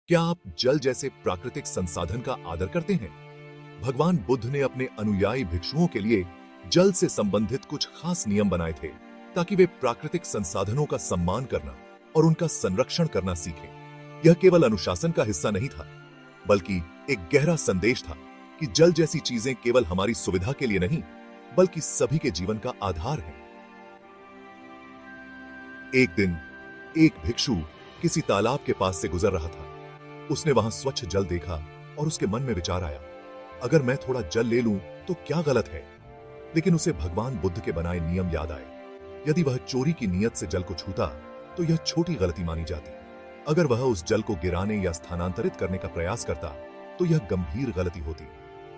क्या आप जल जैसे प्राकृतिक संसाधन का आदर करते हैं? भगवान बुद्ध ने अपने अनुयायी भिक्षुओं के लिए जल से संबंधित कुछ खास नियम बनाए थे ताकि वे प्राकृतिक संसाधनों का सम्मान करना और उनका संरक्षण करना सीखें। यह केवल अनुशासन का हिस्सा नहीं था, बल्कि एक गहरा संदेश था कि जल जैसी चीजें केवल हमारी सुविधा के लिए नहीं, बल्कि सभी के जीवन का आधार हैं। एक दिन एक भिक्षु किसी तालाब के पास से गुजर रहा था। उसने वहां स्वच्छ जल देखा और उसके मन में विचार आया, अगर मैं थोड़ा जल ले लूं तो क्या गलत है? लेकिन उसे भगवान बुद्ध के बनाए नियम याद आए। यदि वह चोरी की नीयत से जल को छूता तो यह छोटी गलती मानी जाती। अगर वह उस जल को गिराने या स्थानांतरित करने का प्रयास करता तो यह गंभीर गलती होती।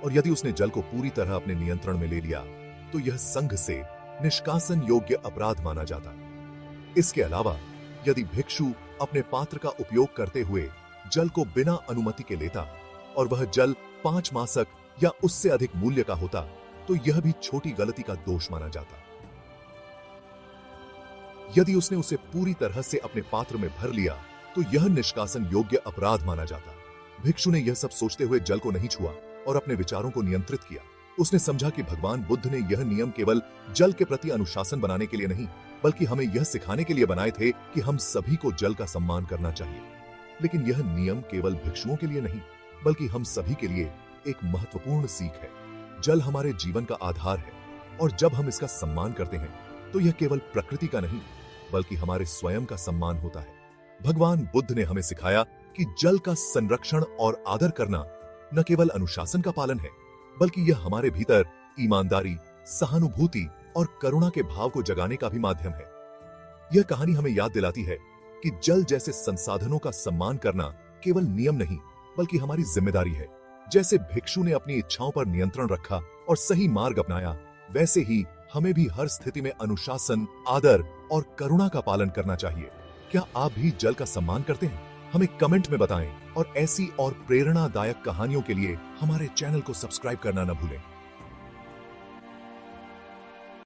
और यदि उसने जल को पूरी तरह अपने नियंत्रण में ले लिया तो यह संघ से निष्कासन योग्य अपराध माना जाता। इसके अलावा यदि भिक्षु अपने पात्र का उपयोग करते हुए जल को बिना अनुमति के लेता और वह जल 5 मासक या उससे अधिक मूल्य का होता तो यह भी छोटी गलती का दोष माना जाता। यदि उसने उसे पूरी तरह से अपने पात्र में भर लिया तो यह निष्कासन योग्य अपराध माना जाता। भिक्षु ने यह सब सोचते हुए जल को नहीं छुआ और अपने विचारों को नियंत्रित किया। उसने समझा कि भगवान बुद्ध ने यह नियम केवल जल के प्रति अनुशासन बनाने के लिए नहीं, बल्कि हमें यह सिखाने के लिए बनाए थे कि हम सभी को जल का सम्मान करना चाहिए। लेकिन यह नियम केवल भिक्षुओं के लिए नहीं, बल्कि हम सभी के लिए एक महत्वपूर्ण सीख है। जल हमारे जीवन का आधार है और जब हम इसका सम्मान करते हैं तो यह केवल प्रकृति का नहीं, बल्कि हमारे स्वयं का सम्मान होता है। भगवान बुद्ध ने हमें सिखाया कि जल का संरक्षण और आदर करना न केवल अनुशासन का पालन है, बल्कि यह हमारे भीतर ईमानदारी, सहानुभूति और करुणा के भाव को जगाने का भी माध्यम है। यह कहानी हमें याद दिलाती है कि जल जैसे संसाधनों का सम्मान करना केवल नियम नहीं, बल्कि हमारी जिम्मेदारी है। जैसे भिक्षु ने अपनी इच्छाओं पर नियंत्रण रखा और सही मार्ग अपनाया, वैसे ही हमें भी हर स्थिति में अनुशासन, आदर और करुणा का पालन करना चाहिए। क्या आप भी जल का सम्मान करते हैं? हमें कमेंट में बताएं और ऐसी और प्रेरणादायक कहानियों के लिए हमारे चैनल को सब्सक्राइब करना न भूलें।